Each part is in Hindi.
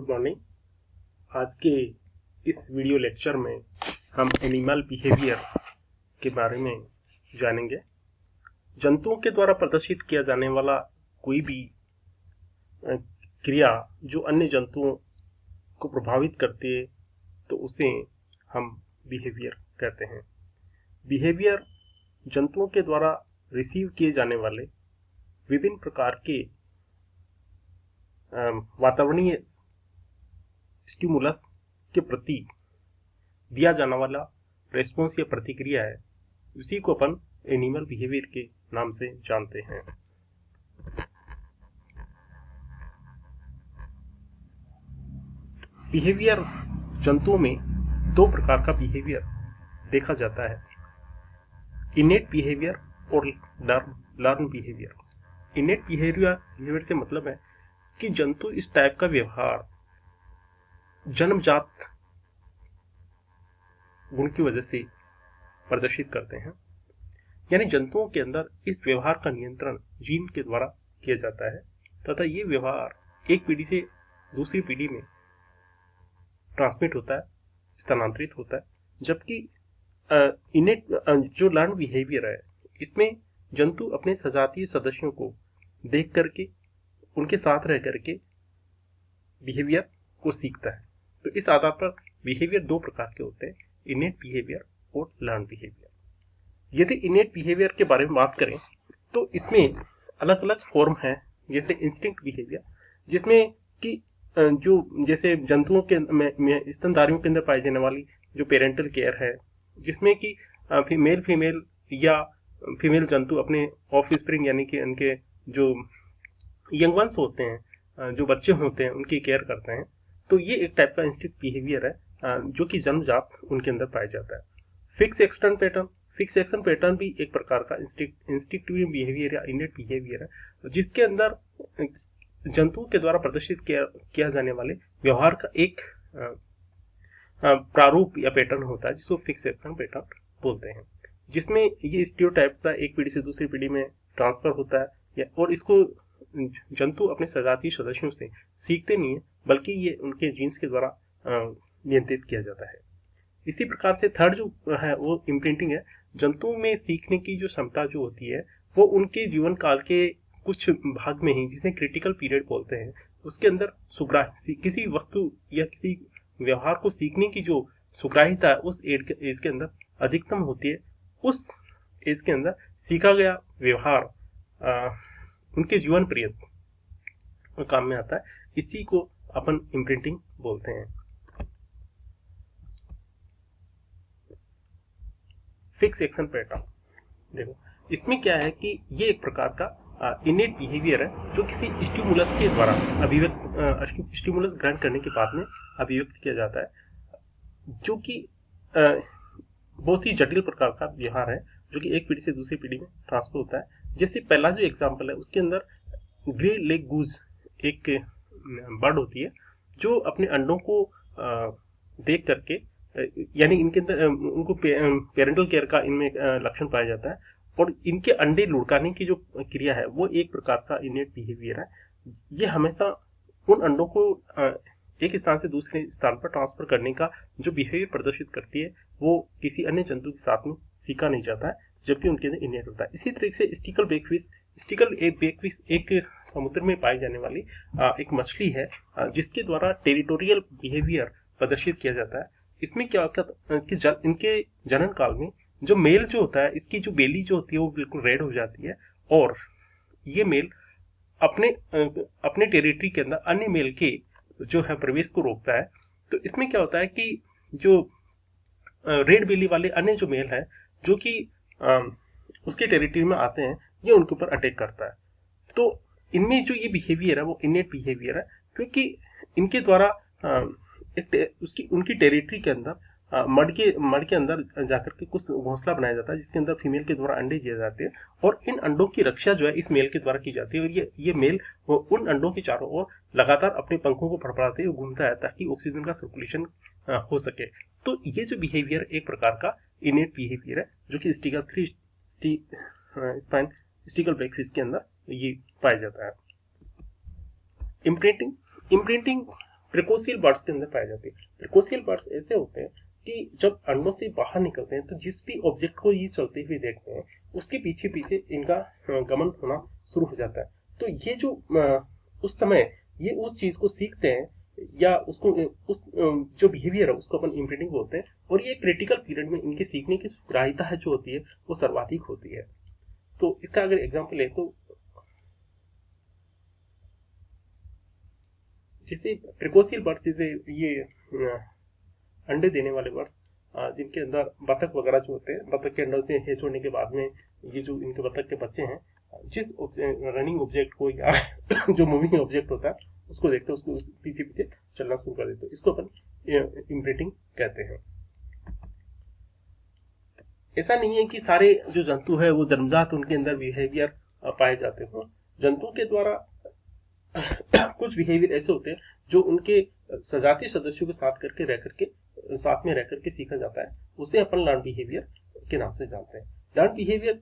Good morning. आज के इस वीडियो लेक्चर में हम एनिमल बिहेवियर के बारे में जानेंगे। जंतुओं के द्वारा प्रदर्शित किया जाने वाला कोई भी क्रिया जो अन्य जंतुओं को प्रभावित करती है तो उसे हम बिहेवियर कहते हैं। बिहेवियर जंतुओं के द्वारा रिसीव किए जाने वाले विभिन्न प्रकार के वातावरणीय स्टिमुलस के प्रति दिया जाने वाला रेस्पॉन्स या प्रतिक्रिया है, उसी को अपन एनिमल बिहेवियर के नाम से जानते हैं। बिहेवियर जंतुओं में दो प्रकार का बिहेवियर देखा जाता है, इनेट बिहेवियर और लर्न बिहेवियर। इनेट बिहेवियर से मतलब है कि जंतु इस टाइप का व्यवहार जन्मजात गुण की वजह से प्रदर्शित करते हैं, यानी जंतुओं के अंदर इस व्यवहार का नियंत्रण जीन के द्वारा किया जाता है तथा ये व्यवहार एक पीढ़ी से दूसरी पीढ़ी में ट्रांसमिट होता है, स्थानांतरित होता है। जबकि इनेट जो लर्न बिहेवियर है, इसमें जंतु अपने सजातीय सदस्यों को देख करके उनके साथ रह करके बिहेवियर को सीखता है। तो इस आधार पर बिहेवियर दो प्रकार के होते हैं, इनेट बिहेवियर और लर्न बिहेवियर। यदि इनेट बिहेवियर के बारे में बात करें तो इसमें अलग अलग फॉर्म है, जैसे इंस्टिंक्ट बिहेवियर, जिसमें कि जो जैसे जंतुओं के स्तनधारियों के अंदर पाई जाने वाली जो पेरेंटल केयर है, जिसमें कि मेल फीमेल या फीमेल जंतु अपने ऑफ स्प्रिंग यानी कि उनके जो यंग वंस होते हैं, जो बच्चे होते हैं, उनकी केयर करते हैं। तो ये एक टाइप का इंस्टिंक्ट बिहेवियर है जो कि जन्मजात उनके अंदर पाया जाता है। फिक्स एक्शन पैटर्न भी एक प्रकार का इंस्टिंक्टिव बिहेवियर या इनेट बिहेवियर है, जिसके अंदर जंतुओं के द्वारा प्रदर्शित किया जाने वाले व्यवहार का एक प्रारूप या पैटर्न होता है, जिसको फिक्स एक्शन पैटर्न बोलते हैं, जिसमें ये स्टीरियोटाइप का एक पीढ़ी से दूसरी पीढ़ी में ट्रांसफर होता है और इसको जंतु अपने सजातीय सदस्यों से सीखते नहीं है, बल्कि ये उनके जीन्स के द्वारा नियंत्रित किया जाता है। इसी प्रकार से थर्ड जो है वो इम्प्रिंटिंग है। जंतुओं में सीखने की जो क्षमता जो होती है वो उनके जीवन काल के कुछ भाग में ही, जिसे क्रिटिकल पीरियड बोलते हैं, उसके अंदर किसी वस्तु या किसी व्यवहार को सीखने की जो सुग्राह्यता है उस एज के अंदर अधिकतम होती है। उस एज के अंदर सीखा गया व्यवहार उनके जीवन पर्यंत काम में आता है। इसी को अपन इम्प्रिंटिंग बोलते हैं। फिक्स एक्शन पैटर्न देखो, इसमें क्या है कि ये एक प्रकार का इनेट बिहेवियर है जो किसी स्टिमुलस के द्वारा स्टिमुलस ग्रहण करने के बाद में अभिव्यक्त किया जाता है, जो कि बहुत ही जटिल प्रकार का व्यवहार है, जो कि एक पीढ़ी से दूसरी पीढ़ी में ट्रांसफर होता है। जैसे पहला जो एग्जाम्पल है, उसके अंदर ग्रे लेग गूज एक बर्ड होती है जो अपने अंडों को देख करके, यानी इनके अंदर उनको पेरेंटल केयर का इनमें लक्षण पाया जाता है, और इनके अंडे लुढ़काने की जो क्रिया है वो एक प्रकार का इनेट बिहेवियर है। ये हमेशा उन अंडों को एक स्थान से दूसरे स्थान पर ट्रांसफर करने का जो बिहेवियर प्रदर्शित करती है वो किसी अन्य जंतु के साथ में सीखा नहीं जाता है, जबकि उनके अंदर इनेट होता है। इसी तरीके से स्टिकल बेकफिश एक समुद्र में पाई जाने वाली एक मछली है, जिसके द्वारा टेरिटोरियल बिहेवियर प्रदर्शित किया जाता है। इसमें क्या होता है कि इनके जनन काल में जो मेल जो होता है, इसकी जो बेली जो होती है वो बिल्कुल रेड हो जाती है, और ये मेल अपने टेरिटरी के अंदर अन्य मेल के जो है प्रवेश को रोकता है। तो इसमें क्या होता है कि जो रेड बेली वाले अन्य जो मेल है जो कि उसके टेरिटरी में आते हैं, ये उनके ऊपर अटैक करता है। तो इनमें जो ये बिहेवियर है वो इनेट बिहेवियर है, क्योंकि इनके द्वारा उनकी टेरिटरी के अंदर मड के अंदर जाकर के कुछ घोंसला बनाया जाता है, जिसके अंदर फीमेल के द्वारा अंडे दिए जाते हैं, और इन अंडों की रक्षा जो है इस मेल के द्वारा की जाती है, और ये मेल वो उन अंडों के चारों ओर लगातार अपने पंखों को फड़फड़ाते हुए घूमता है ताकि ऑक्सीजन का सर्कुलेशन हो सके। तो ये जो बिहेवियर एक प्रकार का इनेट बिहेवियर है, जो कि स्टिकल ब्लैकफिश के अंदर ये पाया जाता है। इम्प्रिंटिंग प्रिकोशियल बर्ड्स के अंदर पाई जाती है। प्रिकोशियल बर्ड्स ऐसे होते हैं कि जब अंडों से बाहर निकलते हैं तो जिस भी ऑब्जेक्ट को ये चलते हुए देखते हैं उसके पीछे पीछे इनका गमन होना शुरू हो जाता है। तो ये जो उस समय ये उस चीज को सीखते हैं या उसको उस जो बिहेवियर है उसको अपन इम्प्रिंटिंग बोलते हैं, और ये क्रिटिकल पीरियड में इनके सीखने की ग्राह्यता है जो होती है वो सर्वाधिक होती है। तो इसका अगर एग्जाम्पल है तो जैसे प्रिकोशियल बर्ड, जैसे ये अंडे देने वाले बर्ड जिनके अंदर बतख वगैरह जो होते हैं, बतख के अंडों से हेच होने के बाद में ये जो इनके बतख के बच्चे हैं जिस रनिंग ऑब्जेक्ट को या जो मूविंग ऑब्जेक्ट होता है उसको देखते हैं, उसको पीछे पीछे चलना शुरू कर देते हैं। इसको अपन इम्प्रिंटिंग कहते हैं। ऐसा नहीं है कि सारे जो जंतु है वो जन्मजात उनके अंदर बिहेवियर पाए जाते हो। जंतु के द्वारा कुछ बिहेवियर ऐसे होते हैं जो उनके सजातीय सदस्यों के साथ में रह करके सीखा जाता है, उसे अपन लर्न बिहेवियर के नाम से जानते हैं। लर्न बिहेवियर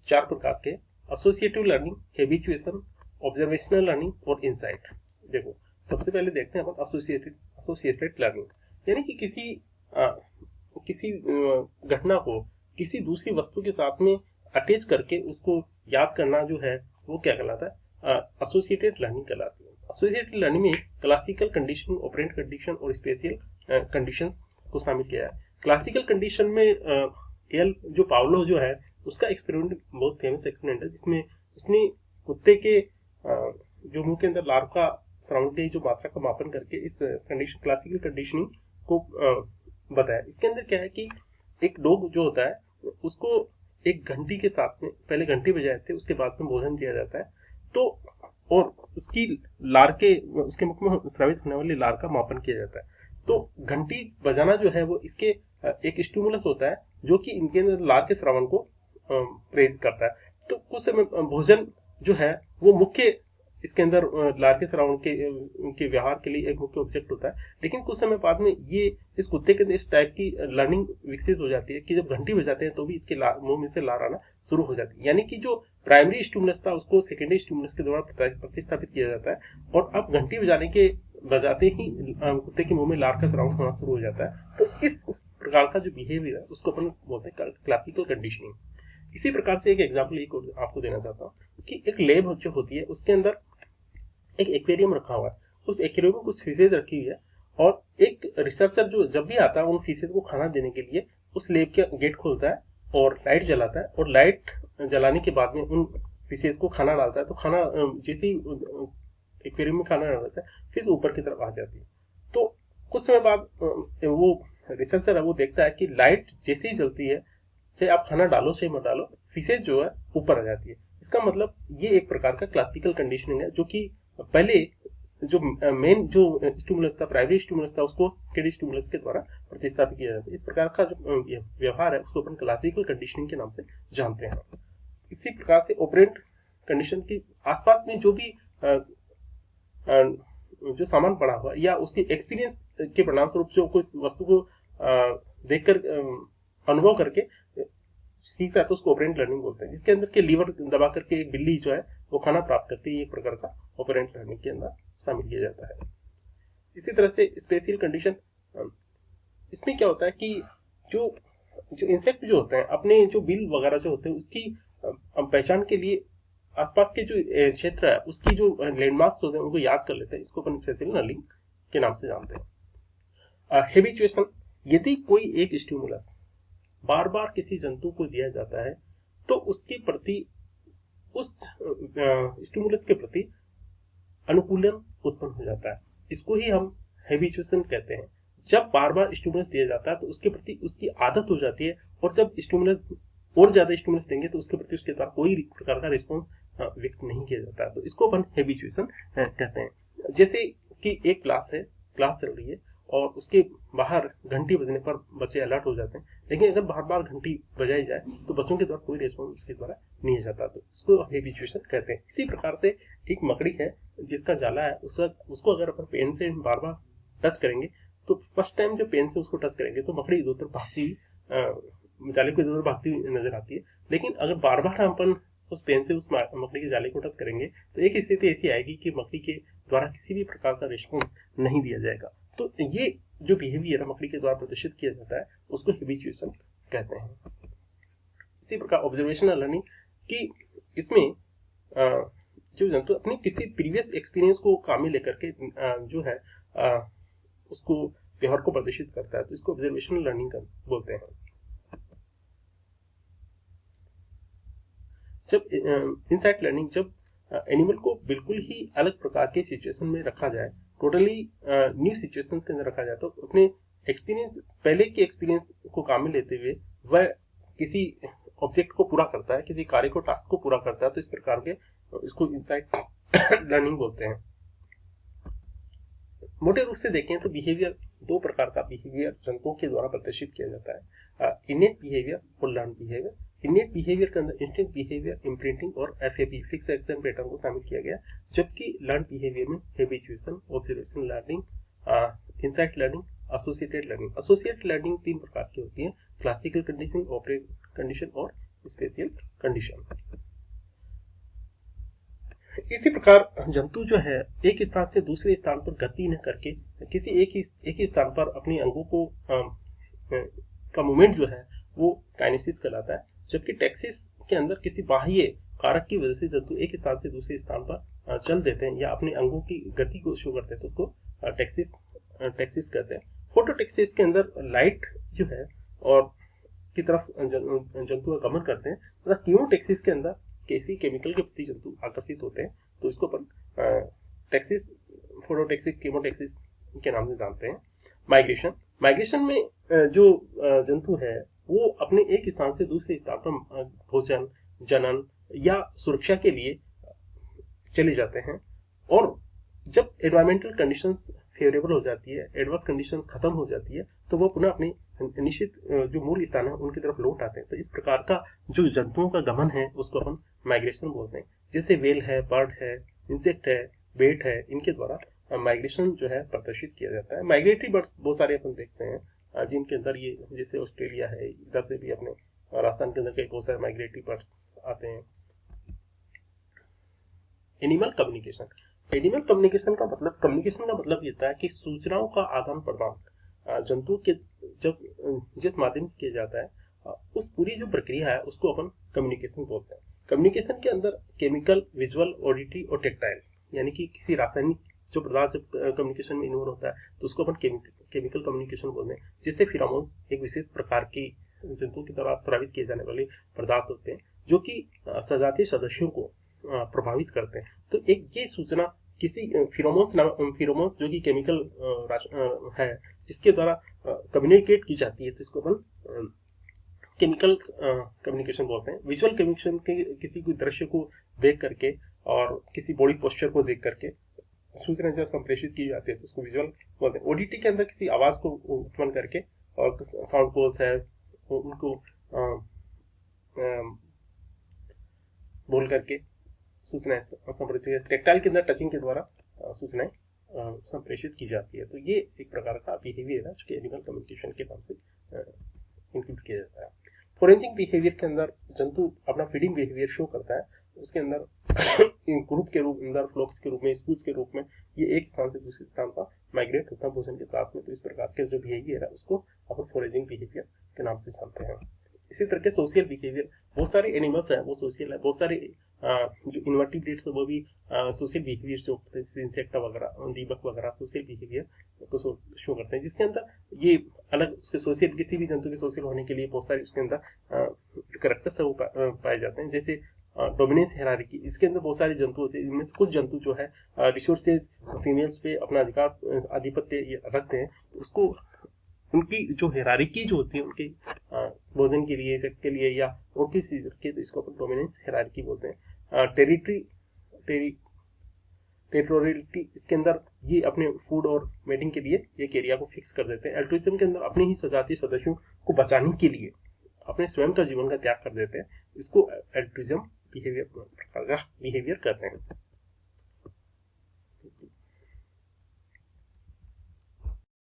4 प्रकार के: associative learning, habituation, observational learning और इनसाइट। देखो सबसे पहले देखते हैं अपन एसोसिएटेड लर्निंग, यानी कि किसी घटना को किसी दूसरी वस्तु के साथ में अटैच करके उसको याद करना जो है वो क्या कहलाता है, एसोसिएटेड लर्निंग कहलाती है। एसोसिएटेड लर्निंग में क्लासिकल कंडीशन, ऑपरेंट कंडीशन और स्पेशल कंडीशंस को शामिल किया है। क्लासिकल कंडीशन में एल जो पावलो जो है उसका एक्सपेरिमेंट बहुत फेमस एक्सपेरिमेंट है, जिसमें उसने कुत्ते के जो मुंह के अंदर लार्व का सराउंडिंग जो मात्रा का मापन करके इस कंडीशन क्लासिकल कंडीशनिंग को बताया। इसके अंदर क्या है कि एक डॉग जो होता है उसको एक घंटी के साथ में पहले घंटी बजाए थे, उसके बाद में भोजन दिया जाता है, तो और उसकी लार के उसके मुख में स्रावित होने वाली लार का मापन किया जाता है। तो घंटी बजाना जो है वो इसके एक स्टिमुलस होता है जो कि इनके अंदर लार के श्रवण को प्रेरित करता है। तो कुछ समय भोजन जो है वो मुख्य इसके अंदर लार के श्रवण के व्यवहार के लिए एक मुख्य ऑब्जेक्ट होता है, लेकिन कुछ समय बाद में ये इस कुत्ते के अंदर इस टाइप की लर्निंग विकसित हो जाती है कि जब घंटी बजाते हैं तो भी इसके मुंह में से लार आना शुरू हो जाती है। यानी कि जो प्राइमरी स्टिमुलस था उसको सेकेंडरी स्टिमुलस के द्वारा प्रतिस्थापित किया जाता है, और अब घंटी बजाते ही कुत्ते के मुंह में लार का श्रावण होना शुरू हो जाता है। तो इस प्रकार का जो बिहेवियर है उसको अपन बोलते हैं क्लासिकल कंडीशनिंग। इसी प्रकार से एक एग्जाम्पल आपको देना चाहता हूँ कि एक लैब जो होती है उसके अंदर एक एक्वेरियम रखा हुआ है, उस एक्वेरियम में कुछ फिशेज रखी हुई है, और एक रिसर्चर जो जब भी आता है उन फिशेज को खाना देने के लिए उस लैब के गेट खोलता है और लाइट जलाता है, और लाइट जलाने के बाद में उन फिशेज को खाना डालता है। तो खाना जैसे ही एक्वेरियम में खाना डालता है फिश ऊपर की तरफ आ जाती है। तो कुछ समय बाद वो रिसर्चर है वो देखता है कि लाइट जैसे ही जलती है, चाहे आप खाना डालो चाहे मत डालो, फिशेज जो है ऊपर आ जाती है। इसका मतलब ये एक प्रकार का क्लासिकल कंडीशनिंग है, जो कि पहले जो मेन जो स्टिमुलस था, प्राइमरी स्टिमुलस था, उसको सेकेंडरी स्टिमुलस के द्वारा प्रतिस्थापित किया जाता है। इस प्रकार का जो व्यवहार है उसको अपन क्लासिकल कंडीशनिंग के नाम से जानते हैं। इसी प्रकार से ऑपरेंट कंडीशन के आसपास में जो भी जो सामान पड़ा हुआ या उसके एक्सपीरियंस के परिणाम स्वरूप जो कोई वस्तु को देखकर अनुभव करके सीखता है तो उसको ऑपरेंट लर्निंग बोलते हैं। जिसके अंदर के लीवर दबा करके एक बिल्ली जो है वो खाना प्राप्त करती है, एक प्रकार का ऑपरेंट लर्निंग के अंदर शामिल किया जाता है। इसी तरह से स्पेशल कंडीशन, इसमें क्या होता है कि जो इंसेक्ट जो होते हैं अपने जो बिल वगैरह जो होते हैं उसकी पहचान के लिए आसपास के जो क्षेत्र है उसकी जो लैंडमार्क्स होते हैं उनको याद कर लेते हैं। इसको अपन स्पेशल लर्निंग के नाम से जानते हैं। हैबिचुएशन, यदि कोई एक स्टिमुलस बार बार किसी जंतु को दिया जाता है तो उसके प्रति उस स्टिमुलस के प्रति अनुकूलन उत्पन्न हो जाता है। इसको ही हम हैबिचुएशन कहते हैं। जब बार बार स्टिमुलस दिया जाता है तो उसके प्रति उसकी आदत हो जाती है, और जब स्टिमुलस और ज्यादा स्टिमुलस देंगे तो उसके प्रति उसके द्वारा कोई प्रकार का रिस्पॉन्स व्यक्त नहीं किया जाता है। तो इसको अपन हैबिचुएशन कहते हैं। जैसे कि एक क्लास चल रही है और उसके बाहर घंटी बजने पर बच्चे अलर्ट हो जाते हैं, लेकिन अगर बार बार घंटी बजाई जाए तो बच्चों के द्वारा कोई रिस्पॉन्स उसके द्वारा नहीं आ जाता। तो इसको हैबिचुएशन कहते हैं। इसी प्रकार से एक मकड़ी है जिसका जाला है, उसको अगर अपन पेन से बार बार टच करेंगे तो फर्स्ट टाइम जब पेन से उसको टच करेंगे तो मकड़ी इधर उधर भागती हुई जाले को इधर उधर भागती हुई नजर आती है। लेकिन अगर बार बार अपन उस पेन से उस मकड़ी के जाले को टच करेंगे तो एक स्थिति ऐसी आएगी कि मकड़ी के द्वारा किसी भी प्रकार का रिस्पॉन्स नहीं दिया जाएगा। तो ये जो बिहेवियर मकड़ी के द्वारा प्रदर्शित किया जाता है उसको हैबिचुएशन कहते हैं। इसी प्रकार ऑब्जर्वेशनल लर्निंग कि इसमें जो जंतु अपने किसी प्रीवियस एक्सपीरियंस को काम में लेकर के जो है उसको व्यवहार को प्रदर्शित करता है, तो इसको ऑब्जर्वेशनल लर्निंग बोलते हैं। जब इनसाइट लर्निंग, जब एनिमल को बिल्कुल ही अलग प्रकार के सिचुएशन में रखा जाए, टोटली न्यू सिचुएशन के अंदर रखा जाए, तो अपने एक्सपीरियंस, पहले के एक्सपीरियंस को काम में लेते हुए वह किसी ऑब्जेक्ट को पूरा करता है, किसी कार्य को, टास्क को पूरा करता है, तो इस प्रकार के इसको इनसाइट लर्निंग बोलते हैं। मोटे रूप से देखें तो बिहेवियर, दो प्रकार का बिहेवियर जंतुओं के द्वारा प्रदर्शित किया जाता है, इनेट बिहेवियर और लर्न बिहेवियर। इनेट बिहेवियर के अंदर इंस्टिंक्ट बिहेवियर, इम्प्रिंटिंग और एफएबी, फिक्स एक्शन पैटर्न को शामिल किया गया, जबकि लर्न बिहेवियर में habituation, observation learning, insight learning, associated learning. Associated learning 3 प्रकार की होती है, क्लासिकल कंडीशन, ऑपरेट कंडीशन और स्पेशल कंडीशन। इसी प्रकार जंतु जो है एक स्थान से दूसरे स्थान पर गति न करके किसी एक ही स्थान पर अपने अंगों को का मूवमेंट जो है वो काइनेसिस कहलाता है, जबकि टैक्सिस के अंदर किसी बाह्य कारक की वजह से जंतु एक स्थान से दूसरे स्थान पर चल देते हैं या अपने अंगों की गति को शो करते हैं, तो उसको टैक्सिस कहते हैं। फोटोटैक्सिस के अंदर लाइट जो है और की तरफ जंतु का गमन करते हैं, तथा कीमोटैक्सिस के अंदर किसी केमिकल के प्रति जंतु आकर्षित होते हैं, तो इसको अपन टैक्सिस, फोटोटैक्सिस, कीमोटैक्सिस के नाम से जानते हैं। माइग्रेशन में जो जंतु है वो अपने एक स्थान से दूसरे स्थान पर भोजन, जनन या सुरक्षा के लिए चले जाते हैं, और जब एनवायरमेंटल कंडीशंस फेवरेबल हो जाती है, एडवर्स कंडीशन खत्म हो जाती है, तो वो पुनः अपने निश्चित जो मूल स्थान है उनकी तरफ लौट आते हैं। तो इस प्रकार का जो जंतुओं का गमन है उसको अपन माइग्रेशन बोलते हैं। जैसे वेल है, बर्ड है, इंसेक्ट है, बेट है, इनके द्वारा माइग्रेशन जो है प्रदर्शित किया जाता है। माइग्रेटरी बर्ड्स बहुत सारे अपन देखते हैं जिनके अंदर ये, जैसे ऑस्ट्रेलिया है, इधर से भी अपने राजस्थान के अंदर कई बहुत सारे माइग्रेटरी बर्ड्स आते हैं। एनिमल कम्युनिकेशन का मतलब ये होता है कि सूचनाओं का आदान प्रदान जंतु के जब जिस माध्यम से किया जाता है उस पूरी जो प्रक्रिया है उसको अपन कम्युनिकेशन बोलते हैं। कम्युनिकेशन के अंदर केमिकल, विजुअल, ऑडिटरी और टेक्टाइल, यानी कि किसी रासायनिक जो पदार्थ जब कम्युनिकेशन में इन्वॉल्व होता है तो उसको अपन केमिकल कम्युनिकेशन बोलते हैं। जिससे फिरोमोन्स एक विशेष प्रकार की जंतु की द्वारा स्रावित किए जाने वाले पदार्थ होते हैं जो कि सजातीय सदस्यों को प्रभावित करते हैं। तो एक ये सूचना किसी फिरोमोन्स जो कि केमिकल है जिसके द्वारा कम्युनिकेट की जाती है, तो इसको अपन केमिकल कम्युनिकेशन बोलते हैं। विजुअल कम्युनिकेशन के किसी कोई दृश्य को देख करके और किसी बॉडी पोस्चर को देख करके सूचना जब संप्रेषित की जाती है तो उसको विजुअल बोलते हैं। ओडीटी के अंदर किसी आवाज को उत्पन्न करके और साउंड कोड्स है उनको बोल करके सूचनाएं संप्रेषित, टेक्टाइल के अंदर टचिंग के द्वारा सूचनाएं संप्रेषित की जाती है। तो ये एक प्रकार का बिहेवियर है जो एनिमल कम्युनिकेशन के नाम से इंक्लूड किया जाता है। फोरेंजिंग बिहेवियर के अंदर जंतु अपना फीडिंग बिहेवियर शो करता है, उसके अंदर ग्रुप के रूप अंदर फ्लॉक्स के रूप में, स्कूल्स के रूप में ये एक स्थान से दूसरे स्थान पर माइग्रेट होता है भोजन के साथ में। तो इस प्रकार के जो बिहेवियर है उसको अपन फोरेजिंग बिहेवियर के नाम से जानते हैं। इसी तरह के सोशल बिहेवियर, बहुत सारे एनिमल्स हैं वो सोशल है, बहुत सारे जो इन्वर्टिब्रेट्स है वो भी सोशल बिहेवियर शो करते हैं, जैसे इंसेक्ट वगैरह, दीमक वगैरह सोशल बिहेवियर को शो करते हैं, जिसके अंदर ये अलग उसके सोशल, किसी भी जंतु के सोशल होने के लिए बहुत सारे उसके अंदर कैरेक्टर्स है वो पाए जाते हैं। जैसे डोमिनेंस हायरार्की, इसके अंदर बहुत सारे जंतु होते हैं, इनमें से कुछ जंतु जो है रिसोर्सेज फीमेल्स पे अपना आधिपत्य रखते हैं, उसको उनकी जो हायरार्की जो होती है उनके भोजन के लिए, सेक्स के लिए या और किसी के, तो इसको अपन डोमिनेंस हायरार्की बोलते हैं। टेरिटोरियलिटी, इसके अंदर ये अपने फूड और मेटिंग के लिए एक एरिया को फिक्स कर देते हैं। एल्ट्रुइज्म के अंदर अपने ही सजातीय सदस्यों को बचाने के लिए अपने स्वयं का जीवन का त्याग कर देते हैं, इसको एल्ट्रुइज्म बिहेवियर कहते हैं।